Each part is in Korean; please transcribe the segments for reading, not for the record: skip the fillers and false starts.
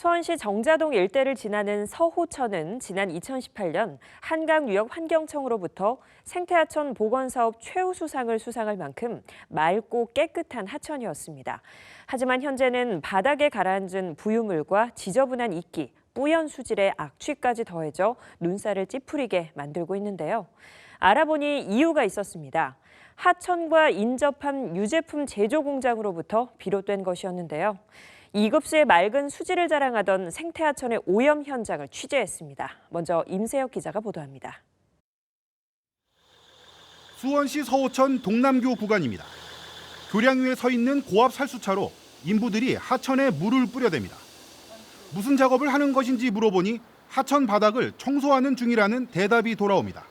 수원시 정자동 일대를 지나는 서호천은 지난 2018년 한강유역환경청으로부터 생태하천 보건사업 최우수상을 수상할 만큼 맑고 깨끗한 하천이었습니다. 하지만 현재는 바닥에 가라앉은 부유물과 지저분한 이끼, 뿌연 수질의 악취까지 더해져 눈살을 찌푸리게 만들고 있는데요. 알아보니 이유가 있었습니다. 하천과 인접한 유제품 제조 공장으로부터 비롯된 것이었는데요. 2급수의 맑은 수질을 자랑하던 생태하천의 오염 현장을 취재했습니다. 먼저 임세혁 기자가 보도합니다. 수원시 서호천 동남교 구간입니다. 교량 위에 서 있는 고압 살수차로 인부들이 하천에 물을 뿌려댑니다. 무슨 작업을 하는 것인지 물어보니 하천 바닥을 청소하는 중이라는 대답이 돌아옵니다.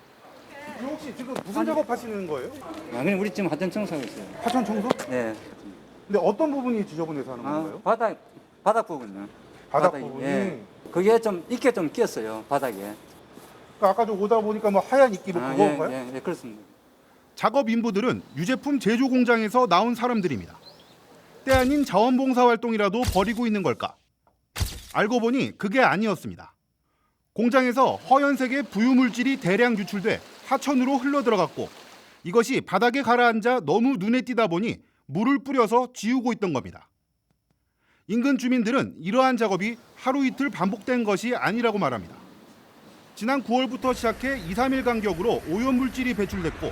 혹시 지금 무슨 작업하시는 거예요? 그냥 우리 지금 하천 청소하고 있어요. 하천 청소? 네. 근데 어떤 부분이 지저분해서 하는 건가요? 바닥 부분요. 바닥 부분이? 예. 그게 좀 이게 좀 끼었어요, 바닥에. 그러니까 아까 좀 오다 보니까 뭐 하얀 이끼 그건가요? 예, 그렇습니다. 작업 인부들은 유제품 제조 공장에서 나온 사람들입니다. 때 아닌 자원봉사 활동이라도 벌이고 있는 걸까? 알고 보니 그게 아니었습니다. 공장에서 허연색의 부유물질이 대량 유출돼 하천으로 흘러들어갔고 이것이 바닥에 가라앉아 너무 눈에 띄다 보니 물을 뿌려서 지우고 있던 겁니다. 인근 주민들은 이러한 작업이 하루 이틀 반복된 것이 아니라고 말합니다. 지난 9월부터 시작해 2, 3일 간격으로 오염물질이 배출됐고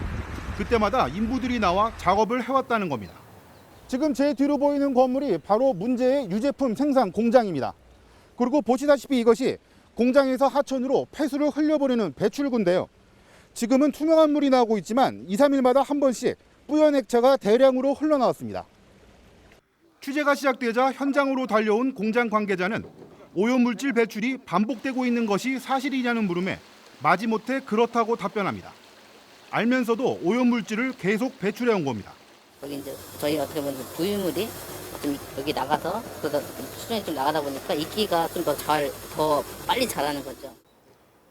그때마다 인부들이 나와 작업을 해왔다는 겁니다. 지금 제 뒤로 보이는 건물이 바로 문제의 유제품 생산 공장입니다. 그리고 보시다시피 이것이 공장에서 하천으로 폐수를 흘려보내는 배출구인데요. 지금은 투명한 물이 나오고 있지만 2, 3일마다 한 번씩 뿌연 액체가 대량으로 흘러나왔습니다. 취재가 시작되자 현장으로 달려온 공장 관계자는 오염물질 배출이 반복되고 있는 것이 사실이냐는 물음에 마지못해 그렇다고 답변합니다. 알면서도 오염물질을 계속 배출해온 겁니다. 여기 이제 저희 어떻게 보면 부유물이 좀 여기 나가서 그래서 수준이 좀 나가다 보니까 이끼가 좀 더 빨리 자라는 거죠.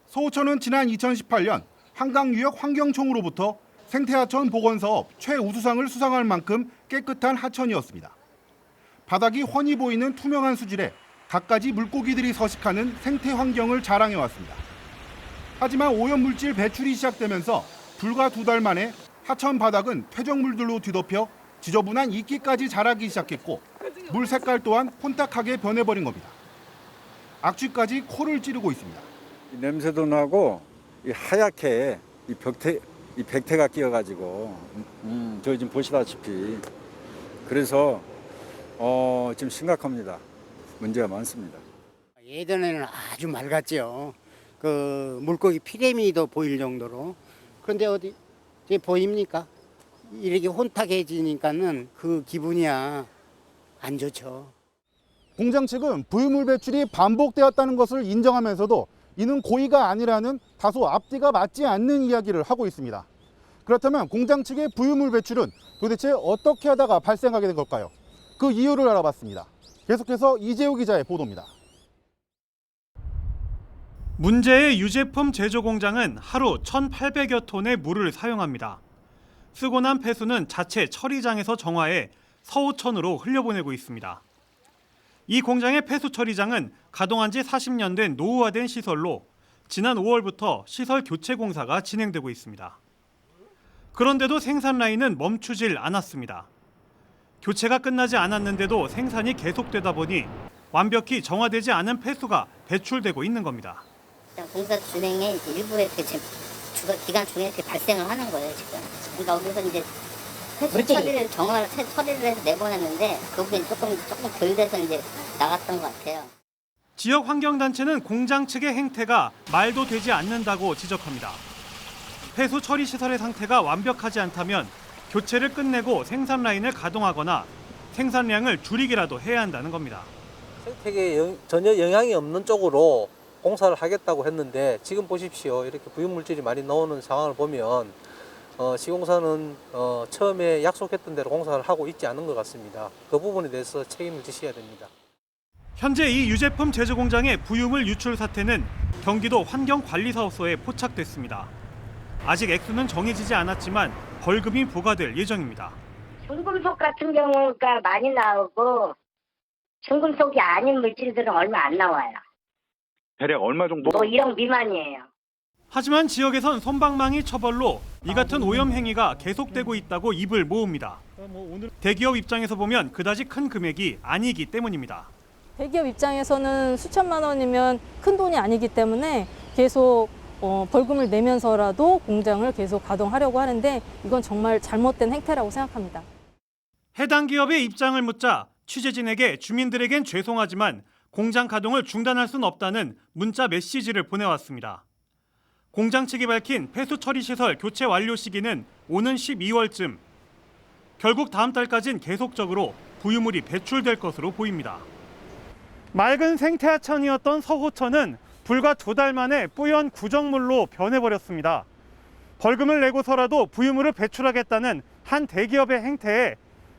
서호천은 지난 2018년 한강유역환경청으로부터 생태하천 보건사업 최우수상을 수상할 만큼 깨끗한 하천이었습니다. 바닥이 훤히 보이는 투명한 수질에 갖가지 물고기들이 서식하는 생태 환경을 자랑해왔습니다. 하지만 오염물질 배출이 시작되면서 불과 2달 만에 하천 바닥은 퇴적물들로 뒤덮여 지저분한 이끼까지 자라기 시작했고 물 색깔 또한 혼탁하게 변해버린 겁니다. 악취까지 코를 찌르고 있습니다. 냄새도 나고 이 하얗게 이 백태가 끼어가지고 저희 지금 보시다시피 그래서 지금 심각합니다. 문제가 많습니다. 예전에는 아주 맑았죠. 그 물고기 피레미도 보일 정도로. 그런데 어디 이제 보입니까? 이렇게 혼탁해지니까는 그 기분이야 안 좋죠. 공장 측은 부유물 배출이 반복되었다는 것을 인정하면서도 이는 고의가 아니라는 다소 앞뒤가 맞지 않는 이야기를 하고 있습니다. 그렇다면 공장 측의 부유물 배출은 도대체 어떻게 하다가 발생하게 된 걸까요? 그 이유를 알아봤습니다. 계속해서 이재우 기자의 보도입니다. 문제의 유제품 제조 공장은 하루 1,800여 톤의 물을 사용합니다. 쓰고 난 폐수는 자체 처리장에서 정화해 서호천으로 흘려보내고 있습니다. 이 공장의 폐수 처리장은 가동한 지 40년 된 노후화된 시설로 지난 5월부터 시설 교체 공사가 진행되고 있습니다. 그런데도 생산 라인은 멈추질 않았습니다. 교체가 끝나지 않았는데도 생산이 계속되다 보니 완벽히 정화되지 않은 폐수가 배출되고 있는 겁니다. 공사 진행에 이제 일부에 기간 중에 이렇게 발생을 하는 거예요 지금. 그러니까 여기서 이제 폐수 처리를 처리를 해서 내보냈는데 그 부분이 조금 덜 돼서 이제 나갔던 것 같아요. 지역 환경단체는 공장 측의 행태가 말도 되지 않는다고 지적합니다. 폐수 처리 시설의 상태가 완벽하지 않다면 교체를 끝내고 생산 라인을 가동하거나 생산량을 줄이기라도 해야 한다는 겁니다. 생태계에 전혀 영향이 없는 쪽으로 공사를 하겠다고 했는데 지금 보십시오. 이렇게 부유물질이 많이 나오는 상황을 보면 시공사는 처음에 약속했던 대로 공사를 하고 있지 않은 것 같습니다. 그 부분에 대해서 책임을 지셔야 됩니다. 현재 이 유제품 제조 공장의 부유물 유출 사태는 경기도 환경관리사업소에 포착됐습니다. 아직 액수는 정해지지 않았지만 벌금이 부과될 예정입니다. 중금속 같은 경우가 많이 나오고 중금속이 아닌 물질들은 얼마 안 나와요. 대략 얼마 정도? 뭐 1억 미만이에요. 하지만 지역에선 솜방망이 처벌로 이 같은 오염 행위가 계속되고 있다고 입을 모읍니다. 대기업 입장에서 보면 그다지 큰 금액이 아니기 때문입니다. 대기업 입장에서는 수천만 원이면 큰 돈이 아니기 때문에 계속 벌금을 내면서라도 공장을 계속 가동하려고 하는데 이건 정말 잘못된 행태라고 생각합니다. 해당 기업의 입장을 묻자 취재진에게 주민들에겐 죄송하지만 공장 가동을 중단할 순 없다는 문자 메시지를 보내왔습니다. 공장 측이 밝힌 폐수 처리 시설 교체 완료 시기는 오는 12월쯤. 결국 다음 달까지는 계속적으로 부유물이 배출될 것으로 보입니다. 맑은 생태하천이었던 서호천은 불과 2달 만에 뿌연 구정물로 변해버렸습니다. 벌금을 내고서라도 부유물을 배출하겠다는 한 대기업의 행태에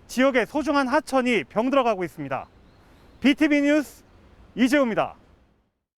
지역의 소중한 하천이 병들어가고 있습니다. BTV 뉴스 이재우입니다.